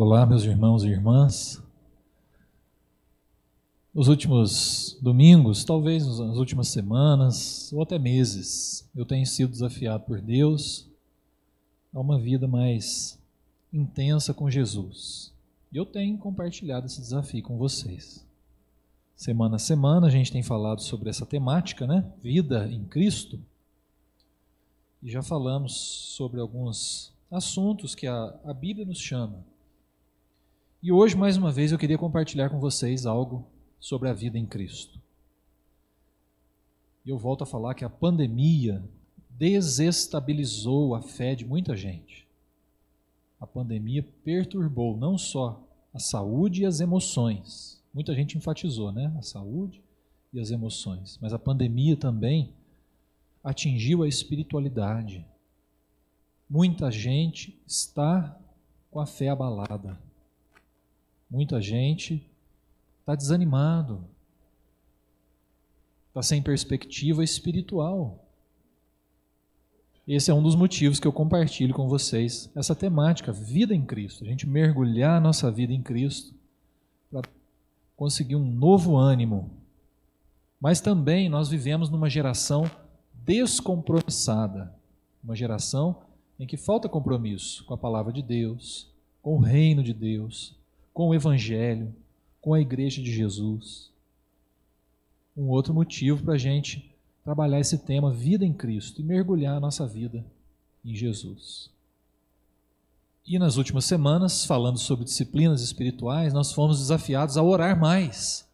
Olá, meus irmãos e irmãs. Nos últimos domingos, talvez nas últimas semanas ou até meses, eu tenho sido desafiado por Deus a uma vida mais intensa com Jesus. E eu tenho compartilhado esse desafio com vocês. Semana a semana a gente tem falado sobre essa temática, né? Vida em Cristo. E já falamos sobre alguns assuntos que a Bíblia nos chama. E hoje, mais uma vez, eu queria compartilhar com vocês algo sobre a vida em Cristo. E eu volto a falar que a pandemia desestabilizou a fé de muita gente. A pandemia perturbou não só a saúde e as emoções. Muita gente enfatizou, né? A saúde e as emoções. Mas a pandemia também atingiu a espiritualidade. Muita gente está com a fé abalada. Muita gente está desanimado, está sem perspectiva espiritual. Esse é um dos motivos que eu compartilho com vocês essa temática, vida em Cristo. A gente mergulhar a nossa vida em Cristo para conseguir um novo ânimo. Mas também nós vivemos numa geração descompromissada, uma geração em que falta compromisso com a palavra de Deus, com o reino de Deus, com o Evangelho, com a Igreja de Jesus. Um outro motivo para a gente trabalhar esse tema, vida em Cristo, e mergulhar a nossa vida em Jesus. E nas últimas semanas, falando sobre disciplinas espirituais, nós fomos desafiados a orar mais.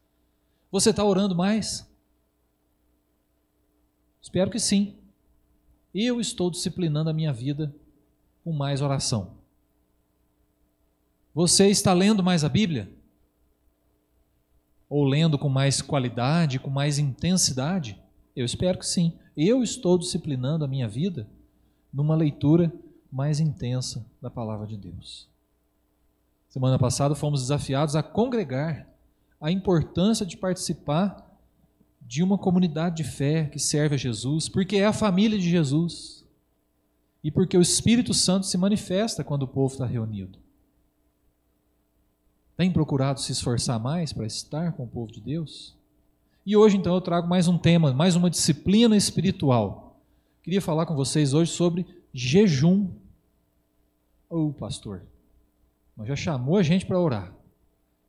Você está orando mais? Espero que sim. Eu estou disciplinando a minha vida com mais oração. Você está lendo mais a Bíblia? Ou lendo com mais qualidade, com mais intensidade? Eu espero que sim. Eu estou disciplinando a minha vida numa leitura mais intensa da Palavra de Deus. Semana passada fomos desafiados a congregar, a importância de participar de uma comunidade de fé que serve a Jesus, porque é a família de Jesus e porque o Espírito Santo se manifesta quando o povo está reunido. Tem procurado se esforçar mais para estar com o povo de Deus? E hoje, então, eu trago mais um tema, mais uma disciplina espiritual. Queria falar com vocês hoje sobre jejum. Pastor, mas já chamou a gente para orar,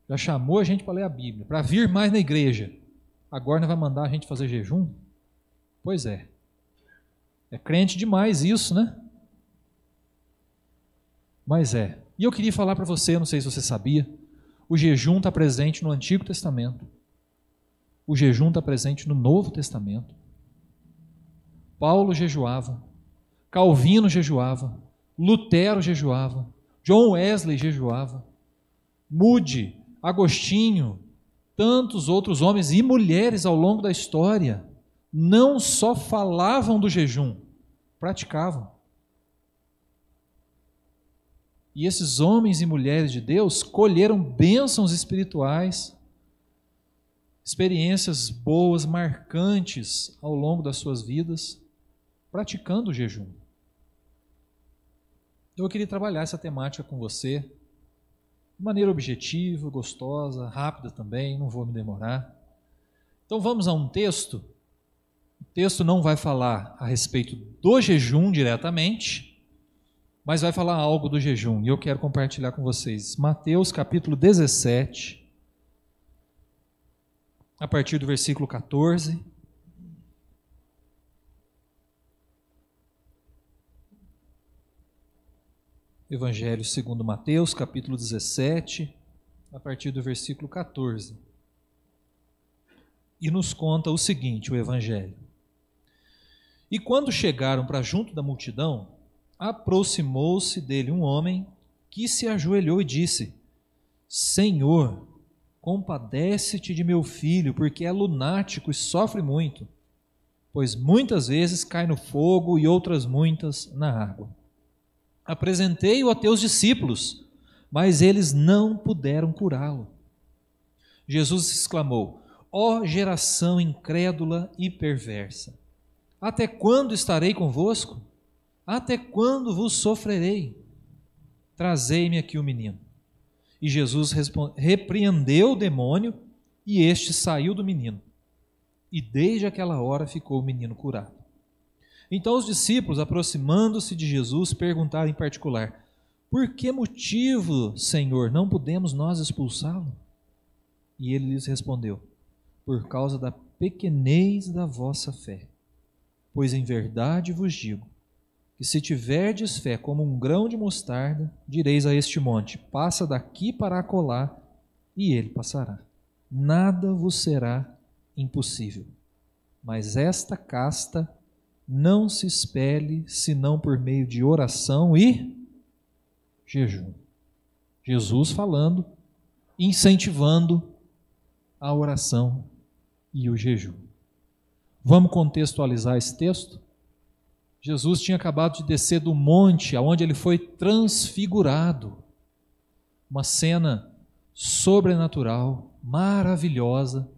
já chamou a gente para ler a Bíblia, para vir mais na igreja. Agora não vai mandar a gente fazer jejum? Pois é. É crente demais isso, né? Mas é. E eu queria falar para você, não sei se você sabia, o jejum está presente no Antigo Testamento. O jejum está presente no Novo Testamento. Paulo jejuava, Calvino jejuava, Lutero jejuava, John Wesley jejuava, Moody, Agostinho, tantos outros homens e mulheres ao longo da história não só falavam do jejum, praticavam. E esses homens e mulheres de Deus colheram bênçãos espirituais, experiências boas, marcantes ao longo das suas vidas, praticando o jejum. Eu queria trabalhar essa temática com você, de maneira objetiva, gostosa, rápida também, não vou me demorar. Então vamos a um texto. O texto não vai falar a respeito do jejum diretamente, mas vai falar algo do jejum, e eu quero compartilhar com vocês. Mateus capítulo 17, a partir do versículo 14. Evangelho segundo Mateus, capítulo 17, a partir do versículo 14. E nos conta o seguinte, o Evangelho. E quando chegaram para junto da multidão, aproximou-se dele um homem que se ajoelhou e disse: Senhor, compadece-te de meu filho, porque é lunático e sofre muito, pois muitas vezes cai no fogo e outras muitas na água. Apresentei-o a teus discípulos, mas eles não puderam curá-lo. Jesus exclamou: Ó geração incrédula e perversa, até quando estarei convosco? Até quando vos sofrerei? Trazei-me aqui o menino. E Jesus repreendeu o demônio, e este saiu do menino. E desde aquela hora ficou o menino curado. Então os discípulos, aproximando-se de Jesus, perguntaram em particular: por que motivo, Senhor, não podemos nós expulsá-lo? E ele lhes respondeu: por causa da pequenez da vossa fé. Pois em verdade vos digo, que se tiverdes fé como um grão de mostarda, direis a este monte: passa daqui para acolá, e ele passará. Nada vos será impossível. Mas esta casta não se expele senão por meio de oração e jejum. Jesus falando, incentivando a oração e o jejum. Vamos contextualizar esse texto? Jesus tinha acabado de descer do monte, aonde ele foi transfigurado. Uma cena sobrenatural, maravilhosa.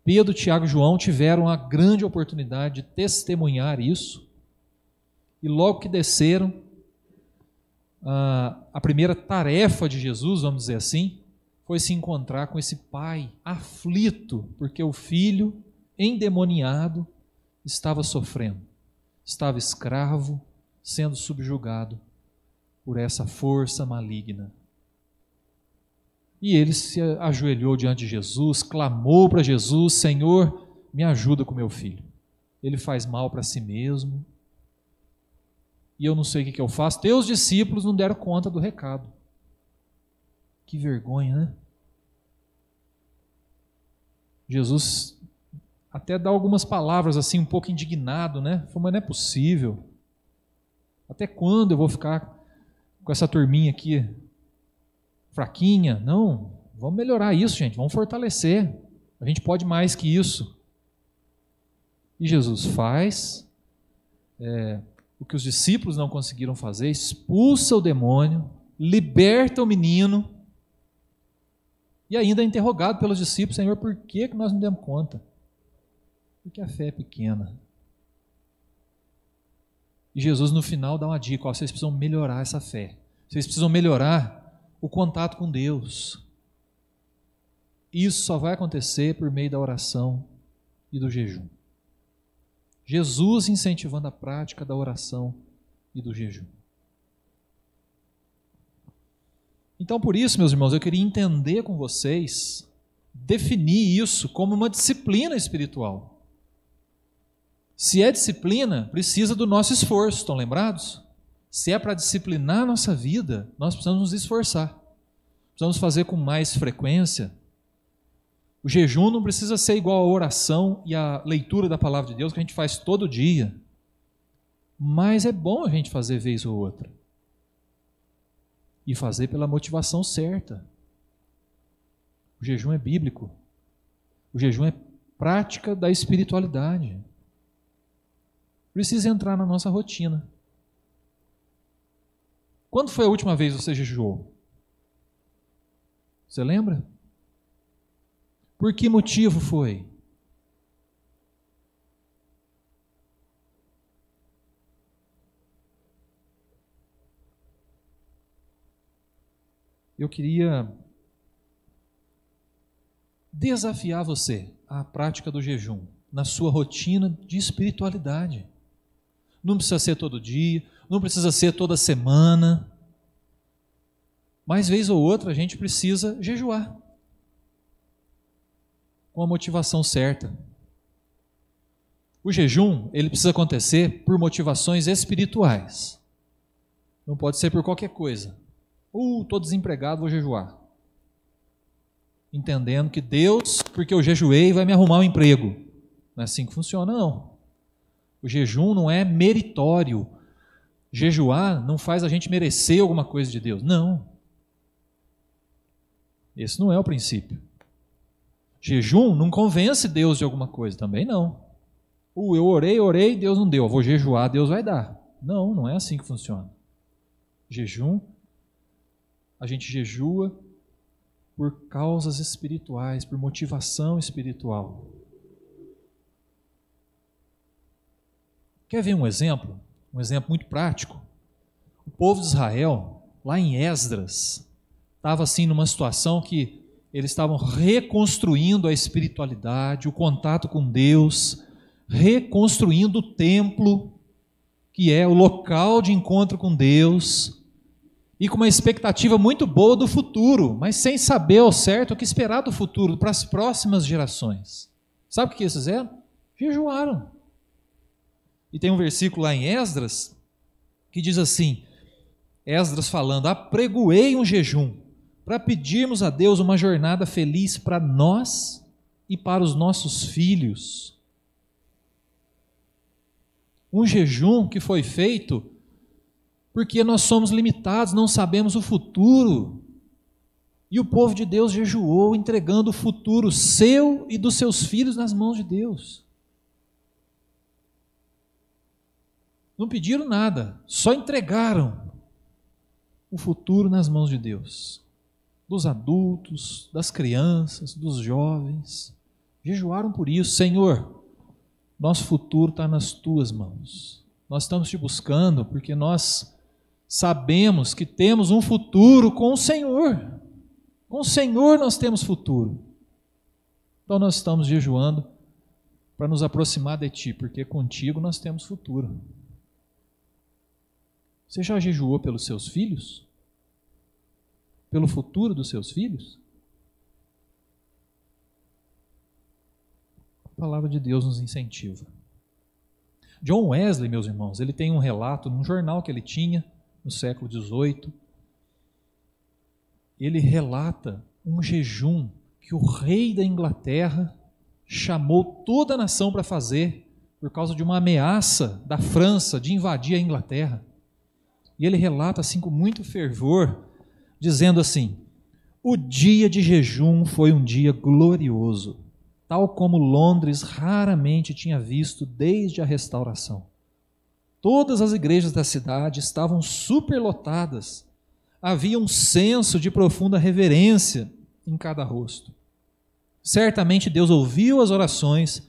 Pedro, Tiago e João tiveram a grande oportunidade de testemunhar isso. E logo que desceram, a primeira tarefa de Jesus, vamos dizer assim, foi se encontrar com esse pai aflito, porque o filho endemoniado estava sofrendo, estava escravo, sendo subjugado por essa força maligna. E ele se ajoelhou diante de Jesus, clamou para Jesus: Senhor, me ajuda com meu filho. Ele faz mal para si mesmo, e eu não sei o que eu faço. Teus discípulos não deram conta do recado. Que vergonha, né? Jesus até dá algumas palavras assim, um pouco indignado, né? Falou: mas não é possível. Até quando eu vou ficar com essa turminha aqui fraquinha? Não, vamos melhorar isso, gente, vamos fortalecer. A gente pode mais que isso. E Jesus faz o que os discípulos não conseguiram fazer: expulsa o demônio, liberta o menino, e ainda é interrogado pelos discípulos: Senhor, por que nós não demos conta? Porque a fé é pequena. E Jesus no final dá uma dica: vocês precisam melhorar essa fé, vocês precisam melhorar o contato com Deus. Isso só vai acontecer por meio da oração e do jejum. Jesus incentivando a prática da oração e do jejum. Então, por isso, meus irmãos, eu queria entender com vocês, definir isso como uma disciplina espiritual. Se é disciplina, precisa do nosso esforço, estão lembrados? Se é para disciplinar a nossa vida, nós precisamos nos esforçar. Precisamos fazer com mais frequência. O jejum não precisa ser igual a oração e a leitura da palavra de Deus, que a gente faz todo dia. Mas é bom a gente fazer vez ou outra. E fazer pela motivação certa. O jejum é bíblico. O jejum é prática da espiritualidade. Precisa entrar na nossa rotina. Quando foi a última vez que você jejuou? Você lembra? Por que motivo foi? Eu queria desafiar você à prática do jejum na sua rotina de espiritualidade. Não precisa ser todo dia, não precisa ser toda semana, mas vez ou outra a gente precisa jejuar com a motivação certa. O jejum, ele precisa acontecer por motivações espirituais. Não pode ser por qualquer coisa. Estou desempregado, vou jejuar. Entendendo que Deus, porque eu jejuei, vai me arrumar um emprego. Não é assim que funciona, não. O jejum não é meritório. Jejuar não faz a gente merecer alguma coisa de Deus. Não. Esse não é o princípio. Jejum não convence Deus de alguma coisa, também não. Eu orei, Deus não deu. Eu vou jejuar, Deus vai dar. Não, não é assim que funciona. Jejum, a gente jejua por causas espirituais, por motivação espiritual. Quer ver um exemplo? Um exemplo muito prático. O povo de Israel, lá em Esdras, estava assim numa situação que eles estavam reconstruindo a espiritualidade, o contato com Deus, reconstruindo o templo, que é o local de encontro com Deus, e com uma expectativa muito boa do futuro, mas sem saber ao certo o que esperar do futuro para as próximas gerações. Sabe o que eles fizeram? Jejuaram. E tem um versículo lá em Esdras que diz assim, Esdras falando, apregoei um jejum para pedirmos a Deus uma jornada feliz para nós e para os nossos filhos. Um jejum que foi feito porque nós somos limitados, não sabemos o futuro. E o povo de Deus jejuou, entregando o futuro seu e dos seus filhos nas mãos de Deus. Não pediram nada, só entregaram o futuro nas mãos de Deus. Dos adultos, das crianças, dos jovens. Jejuaram por isso. Senhor, nosso futuro está nas tuas mãos. Nós estamos te buscando porque nós sabemos que temos um futuro com o Senhor. Com o Senhor nós temos futuro. Então nós estamos jejuando para nos aproximar de Ti, porque contigo nós temos futuro. Você já jejuou pelos seus filhos? Pelo futuro dos seus filhos? A palavra de Deus nos incentiva. John Wesley, meus irmãos, ele tem um relato num jornal que ele tinha no século XVIII. Ele relata um jejum que o rei da Inglaterra chamou toda a nação para fazer por causa de uma ameaça da França de invadir a Inglaterra. E ele relata assim com muito fervor, dizendo assim, o dia de jejum foi um dia glorioso, tal como Londres raramente tinha visto desde a restauração. Todas as igrejas da cidade estavam superlotadas, havia um senso de profunda reverência em cada rosto. Certamente Deus ouviu as orações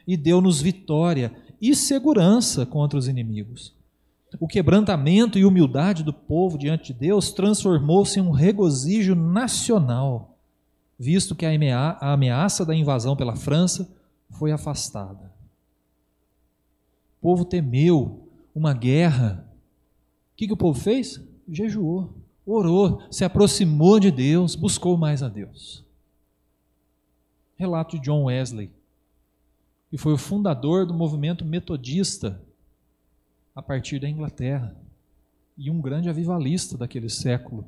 e deu-nos vitória e segurança contra os inimigos. O quebrantamento e humildade do povo diante de Deus transformou-se em um regozijo nacional, visto que a ameaça da invasão pela França foi afastada. O povo temeu uma guerra. O que o povo fez? Jejuou, orou, se aproximou de Deus, buscou mais a Deus. Relato de John Wesley, que foi o fundador do movimento metodista a partir da Inglaterra, e um grande avivalista daquele século,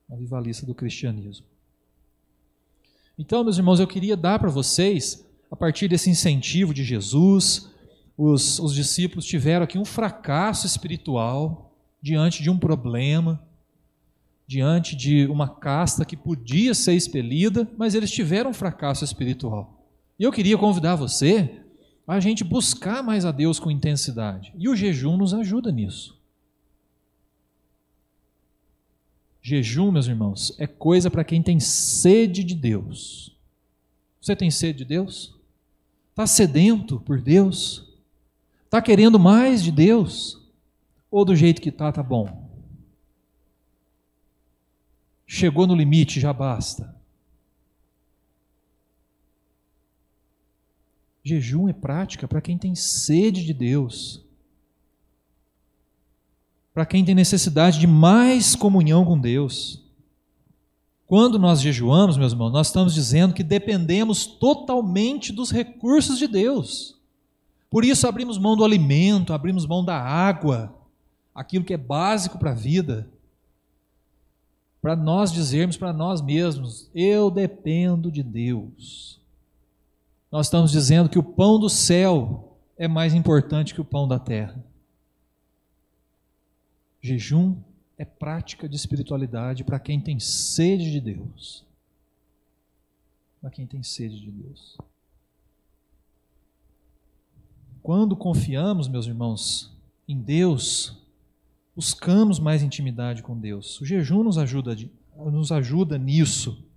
avivalista do cristianismo. Então, meus irmãos, eu queria dar para vocês, a partir desse incentivo de Jesus, os discípulos tiveram aqui um fracasso espiritual, diante de um problema, diante de uma casta que podia ser expelida, mas eles tiveram um fracasso espiritual. E eu queria convidar você a gente buscar mais a Deus com intensidade. E o jejum nos ajuda nisso. Jejum, meus irmãos, é coisa para quem tem sede de Deus. Você tem sede de Deus? Está sedento por Deus? Está querendo mais de Deus? Ou do jeito que está, tá bom? Chegou no limite, já basta. Jejum é prática para quem tem sede de Deus, para quem tem necessidade de mais comunhão com Deus. Quando nós jejuamos, meus irmãos, nós estamos dizendo que dependemos totalmente dos recursos de Deus. Por isso abrimos mão do alimento, abrimos mão da água, aquilo que é básico para a vida, para nós dizermos para nós mesmos, eu dependo de Deus. Nós estamos dizendo que o pão do céu é mais importante que o pão da terra. Jejum é prática de espiritualidade para quem tem sede de Deus. Para quem tem sede de Deus. Quando confiamos, meus irmãos, em Deus, buscamos mais intimidade com Deus. O jejum nos ajuda nisso.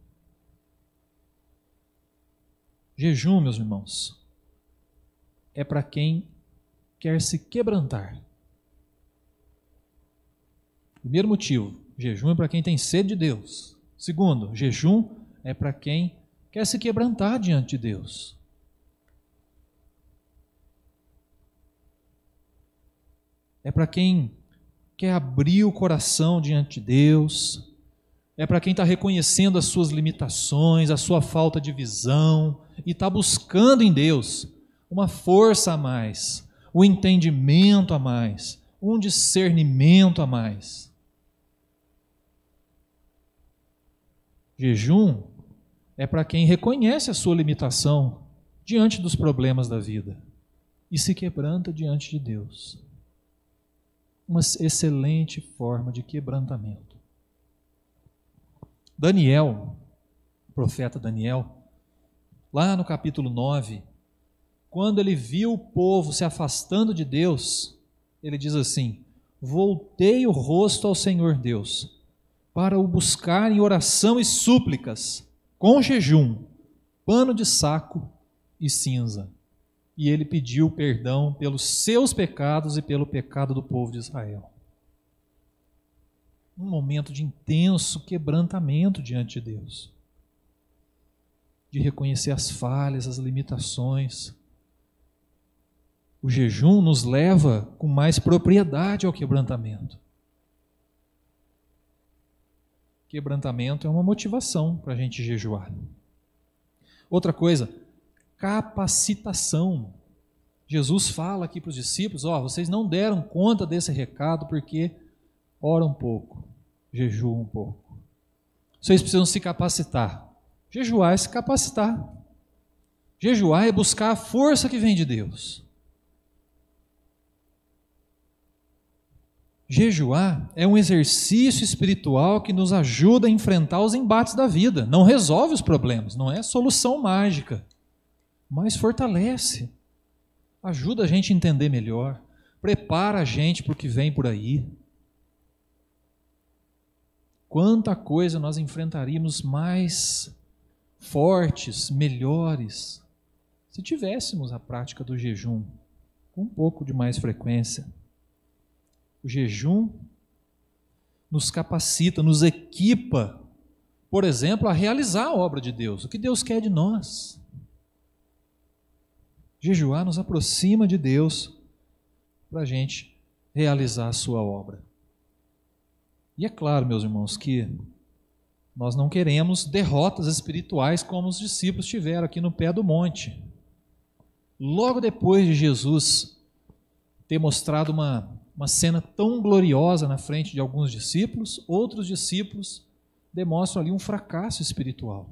Jejum, meus irmãos, é para quem quer se quebrantar. Primeiro motivo, Jejum é para quem tem sede de Deus. Segundo, jejum é para quem quer se quebrantar diante de Deus. É para quem quer abrir o coração diante de Deus. É para quem está reconhecendo as suas limitações, a sua falta de visão e está buscando em Deus uma força a mais, um entendimento a mais, um discernimento a mais. Jejum é para quem reconhece a sua limitação diante dos problemas da vida e se quebranta diante de Deus. Uma excelente forma de quebrantamento. Daniel, o profeta Daniel, lá no capítulo 9, quando ele viu o povo se afastando de Deus, ele diz assim: voltei o rosto ao Senhor Deus, para o buscar em oração e súplicas, com jejum, pano de saco e cinza. E ele pediu perdão pelos seus pecados e pelo pecado do povo de Israel. Um momento de intenso quebrantamento diante de Deus, de reconhecer as falhas, as limitações. O jejum nos leva com mais propriedade ao quebrantamento. Quebrantamento é uma motivação para a gente jejuar. Outra coisa, capacitação. Jesus fala aqui para os discípulos: vocês não deram conta desse recado porque oram um pouco, jejuam um pouco. Vocês precisam se capacitar. Jejuar é se capacitar. Jejuar é buscar a força que vem de Deus. Jejuar é um exercício espiritual que nos ajuda a enfrentar os embates da vida. Não resolve os problemas, não é solução mágica, mas fortalece, ajuda a gente a entender melhor, prepara a gente para o que vem por aí. Quanta coisa nós enfrentaríamos mais fortes, melhores, se tivéssemos a prática do jejum com um pouco de mais frequência. O jejum nos capacita, nos equipa, por exemplo, a realizar a obra de Deus, o que Deus quer de nós. Jejuar nos aproxima de Deus para a gente realizar a sua obra. E é claro, meus irmãos, que nós não queremos derrotas espirituais como os discípulos tiveram aqui no pé do monte. Logo depois de Jesus ter mostrado uma cena tão gloriosa na frente de alguns discípulos, outros discípulos demonstram ali um fracasso espiritual.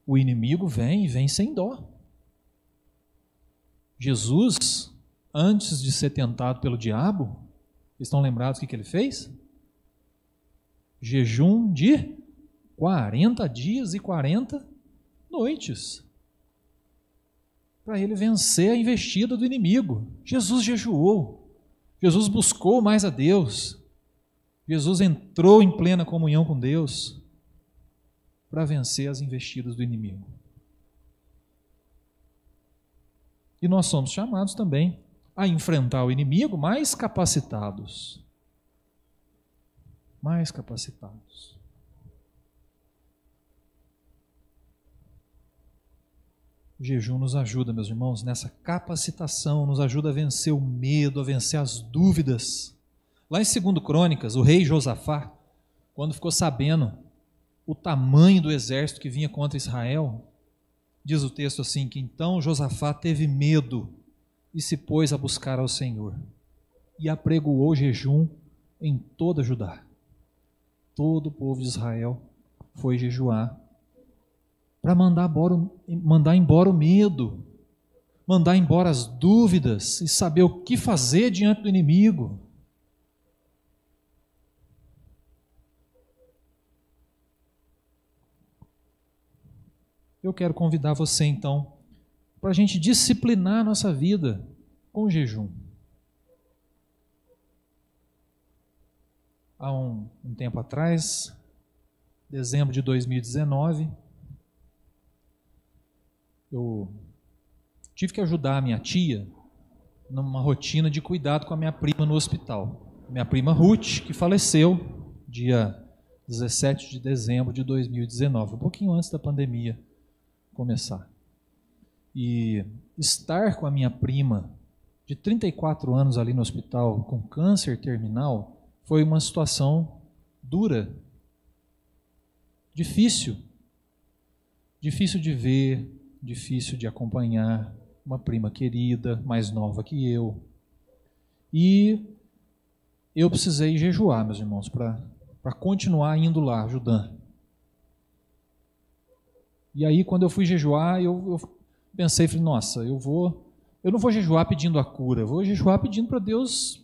O inimigo vem e vem sem dó. Jesus, antes de ser tentado pelo diabo, estão lembrados o que ele fez? Jejum de 40 dias e 40 noites. Para ele vencer a investida do inimigo. Jesus jejuou. Jesus buscou mais a Deus. Jesus entrou em plena comunhão com Deus para vencer as investidas do inimigo. E nós somos chamados também a enfrentar o inimigo mais capacitados. Mais capacitados. O jejum nos ajuda, meus irmãos, nessa capacitação, nos ajuda a vencer o medo, a vencer as dúvidas. Lá em 2 Crônicas, o rei Josafá, quando ficou sabendo o tamanho do exército que vinha contra Israel, diz o texto assim, que então Josafá teve medo e se pôs a buscar ao Senhor e apregoou jejum em toda Judá. Todo o povo de Israel foi jejuar para mandar embora o medo, mandar embora as dúvidas e saber o que fazer diante do inimigo. Eu quero convidar você então para a gente disciplinar a nossa vida com jejum. Há um tempo atrás, dezembro de 2019, eu tive que ajudar a minha tia numa rotina de cuidado com a minha prima no hospital. minha prima Ruth, que faleceu dia 17 de dezembro de 2019, um pouquinho antes da pandemia começar. E estar com a minha prima, de 34 anos ali no hospital, com câncer terminal, foi uma situação dura, difícil de ver, difícil de acompanhar, uma prima querida, mais nova que eu. E eu precisei jejuar, meus irmãos, para continuar indo lá, ajudando. E aí, quando eu fui jejuar, eu pensei, falei, nossa, eu não vou jejuar pedindo a cura, eu vou jejuar pedindo para Deus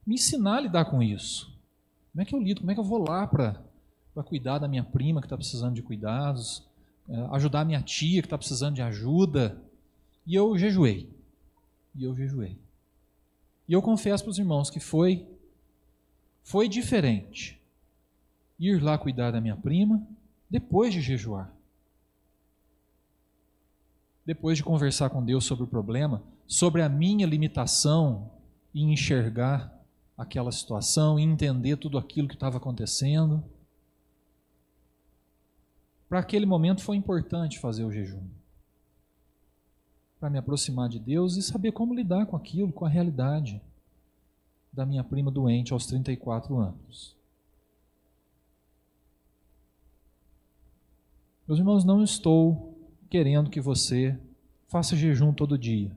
me ensinar a lidar com isso. Como é que eu lido? Como é que eu vou lá para cuidar da minha prima que está precisando de cuidados, ajudar a minha tia que está precisando de ajuda? E eu jejuei. E eu confesso para os irmãos que foi diferente ir lá cuidar da minha prima depois de jejuar. Depois de conversar com Deus sobre o problema, sobre a minha limitação em enxergar aquela situação, em entender tudo aquilo que estava acontecendo. Para aquele momento foi importante fazer o jejum, para me aproximar de Deus e saber como lidar com aquilo, com a realidade da minha prima doente aos 34 anos. Meus irmãos, não estou querendo que você faça jejum todo dia,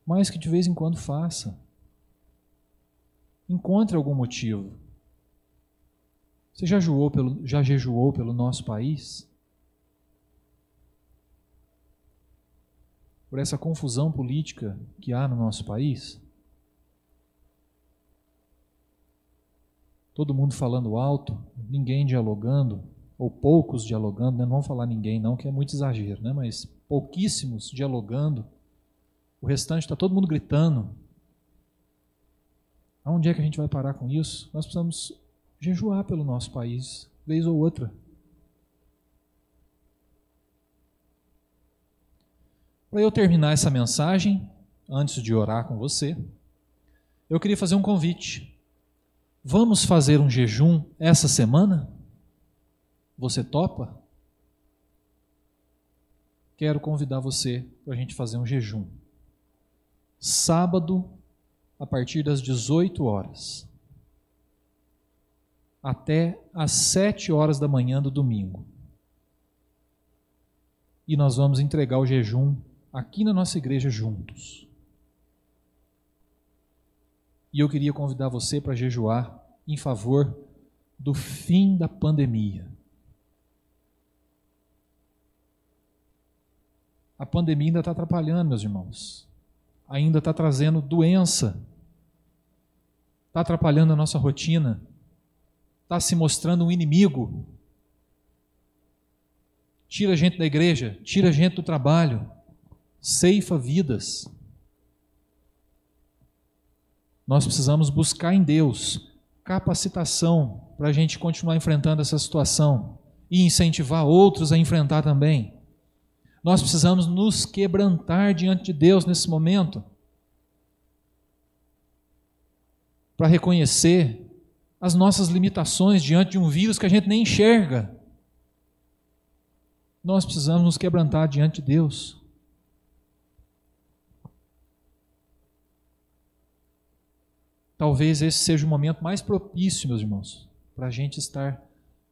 mas que de vez em quando faça. Encontre algum motivo. Você já jejuou pelo nosso país? Por essa confusão política que há no nosso país? Todo mundo falando alto, ninguém dialogando, ou poucos dialogando, né? Não vamos falar ninguém não, que é muito exagero, né? Mas pouquíssimos dialogando, o restante está todo mundo gritando. Aonde é que a gente vai parar com isso? Nós precisamos jejuar pelo nosso país, vez ou outra. Para eu terminar essa mensagem, antes de orar com você, eu queria fazer um convite. Vamos fazer um jejum essa semana? Você topa? Quero convidar você para a gente fazer um jejum. Sábado, a partir das 18 horas, até às 7 horas da manhã do domingo. E nós vamos entregar o jejum aqui na nossa igreja juntos. E eu queria convidar você para jejuar em favor do fim da pandemia. A pandemia ainda está atrapalhando, meus irmãos. Ainda está trazendo doença. Está atrapalhando a nossa rotina. Está se mostrando um inimigo. Tira a gente da igreja, tira a gente do trabalho, ceifa vidas. Nós precisamos buscar em Deus capacitação para a gente continuar enfrentando essa situação e incentivar outros a enfrentar também. Nós precisamos nos quebrantar diante de Deus nesse momento para reconhecer as nossas limitações diante de um vírus que a gente nem enxerga. Nós precisamos nos quebrantar diante de Deus. Talvez esse seja o momento mais propício, meus irmãos, para a gente estar,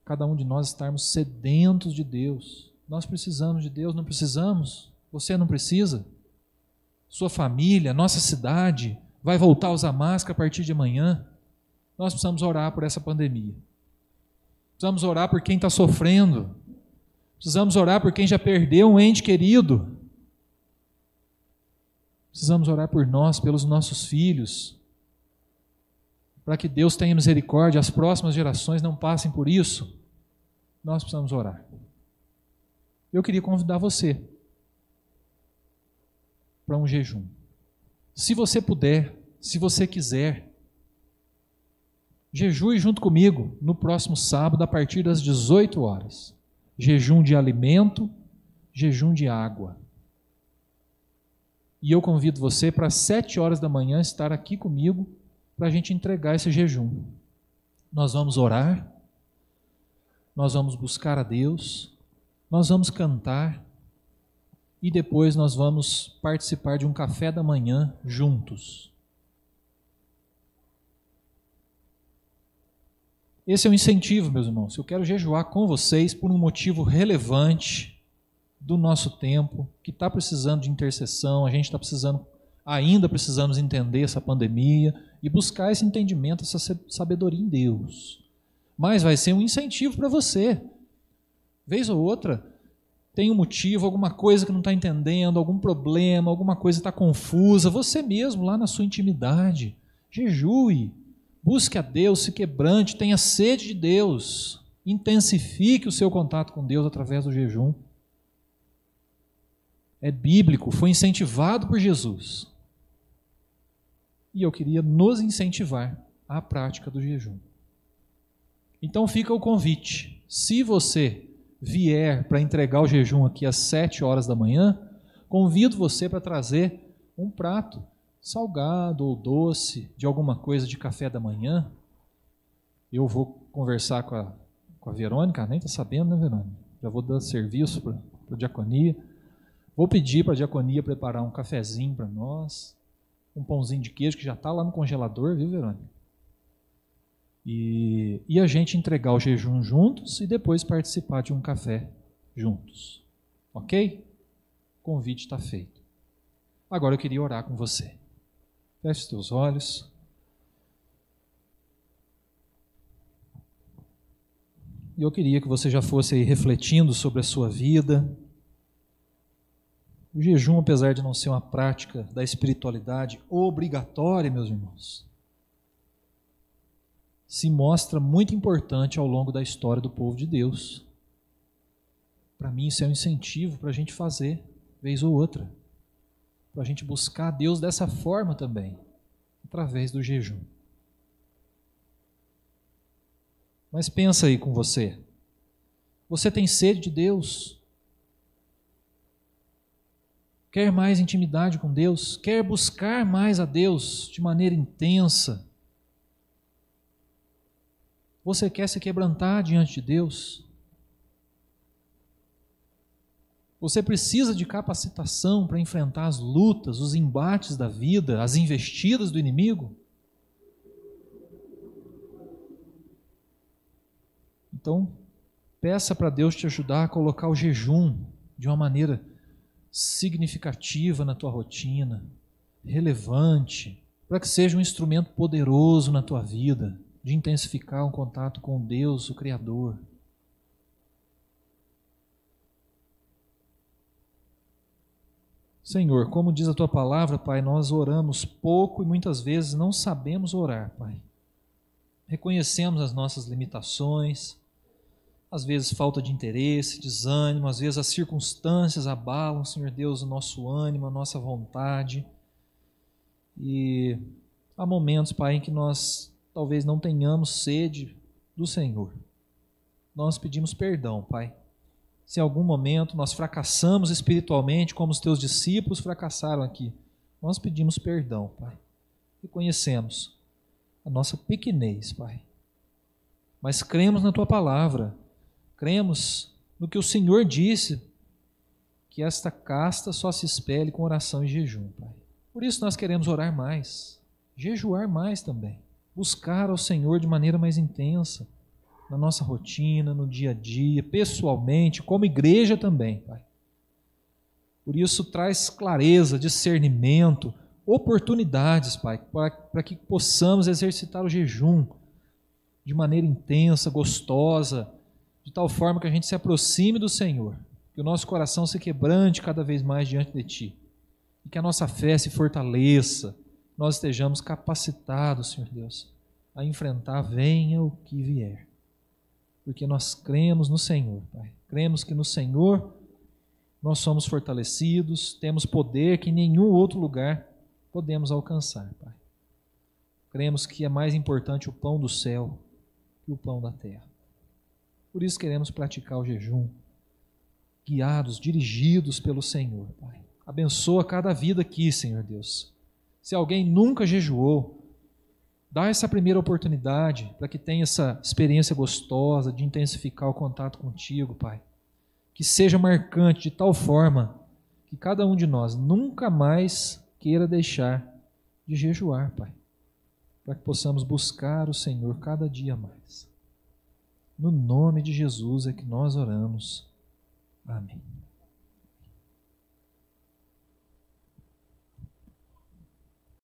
cada um de nós estarmos sedentos de Deus. Nós precisamos de Deus, não precisamos? Você não precisa? Sua família, nossa cidade, vai voltar a usar máscara a partir de amanhã. Nós precisamos orar por essa pandemia. Precisamos orar por quem está sofrendo. Precisamos orar por quem já perdeu um ente querido. Precisamos orar por nós, pelos nossos filhos, para que Deus tenha misericórdia, as próximas gerações não passem por isso. Nós precisamos orar. Eu queria convidar você para um jejum. Se você puder, se você quiser, jejue junto comigo no próximo sábado a partir das 18 horas. Jejum de alimento, jejum de água. E eu convido você para 7 horas da manhã estar aqui comigo para a gente entregar esse jejum. Nós vamos orar, nós vamos buscar a Deus, nós vamos cantar e depois nós vamos participar de um café da manhã juntos. Esse é o incentivo, meus irmãos. Eu quero jejuar com vocês por um motivo relevante do nosso tempo, que está precisando de intercessão, a gente está ainda precisamos entender essa pandemia e buscar esse entendimento, essa sabedoria em Deus. Mas vai ser um incentivo para você. Vez ou outra, tem um motivo, alguma coisa que não está entendendo, algum problema, alguma coisa está confusa, você mesmo lá na sua intimidade, jejue, busque a Deus, se quebrante, tenha sede de Deus, intensifique o seu contato com Deus através do jejum. É bíblico, foi incentivado por Jesus. E eu queria nos incentivar à prática do jejum. Então fica o convite. Se você vier para entregar o jejum aqui às 7 horas da manhã, convido você para trazer um prato salgado ou doce, de alguma coisa de café da manhã. Eu vou conversar com a Verônica, nem está sabendo, né, Verônica? Já vou dar serviço para a diaconia. Vou pedir para a diaconia preparar um cafezinho para nós, um pãozinho de queijo que já está lá no congelador, viu, Verônica? E a gente entregar o jejum juntos e depois participar de um café juntos. Ok? O convite está feito. Agora eu queria orar com você. Feche os teus olhos. E eu queria que você já fosse aí refletindo sobre a sua vida. O jejum, apesar de não ser uma prática da espiritualidade obrigatória, meus irmãos, se mostra muito importante ao longo da história do povo de Deus. Para mim isso é um incentivo para a gente fazer, vez ou outra. Para a gente buscar a Deus dessa forma também, através do jejum. Mas pensa aí com você. Você tem sede de Deus? Quer mais intimidade com Deus? Quer buscar mais a Deus de maneira intensa? Você quer se quebrantar diante de Deus? Você precisa de capacitação para enfrentar as lutas, os embates da vida, as investidas do inimigo? Então, peça para Deus te ajudar a colocar o jejum de uma maneira significativa na tua rotina, relevante, para que seja um instrumento poderoso na tua vida, de intensificar um contato com Deus, o Criador. Senhor, como diz a Tua palavra, Pai, nós oramos pouco e muitas vezes não sabemos orar, Pai. Reconhecemos as nossas limitações, às vezes falta de interesse, desânimo, às vezes as circunstâncias abalam, Senhor Deus, o nosso ânimo, a nossa vontade. E há momentos, Pai, em que nós talvez não tenhamos sede do Senhor. Nós pedimos perdão, Pai. Se em algum momento nós fracassamos espiritualmente, como os Teus discípulos fracassaram aqui, nós pedimos perdão, Pai. Reconhecemos a nossa pequenez, Pai. Mas cremos na Tua palavra, cremos no que o Senhor disse, que esta casta só se expele com oração e jejum, Pai. Por isso nós queremos orar mais, jejuar mais também. Buscar ao Senhor de maneira mais intensa, na nossa rotina, no dia a dia, pessoalmente, como igreja também, Pai. Por isso traz clareza, discernimento, oportunidades, Pai, para que possamos exercitar o jejum de maneira intensa, gostosa, de tal forma que a gente se aproxime do Senhor, que o nosso coração se quebrante cada vez mais diante de Ti, e que a nossa fé se fortaleça, nós estejamos capacitados, Senhor Deus, a enfrentar venha o que vier. Porque nós cremos no Senhor, Pai. Cremos que no Senhor nós somos fortalecidos, temos poder que em nenhum outro lugar podemos alcançar, Pai. Cremos que é mais importante o pão do céu que o pão da terra. Por isso queremos praticar o jejum, guiados, dirigidos pelo Senhor, Pai. Abençoa cada vida aqui, Senhor Deus. Se alguém nunca jejuou, Dá essa primeira oportunidade para que tenha essa experiência gostosa de intensificar o contato contigo, Pai. Que seja marcante de tal forma que cada um de nós nunca mais queira deixar de jejuar, Pai. Para que possamos buscar o Senhor cada dia mais. No nome de Jesus é que nós oramos. Amém.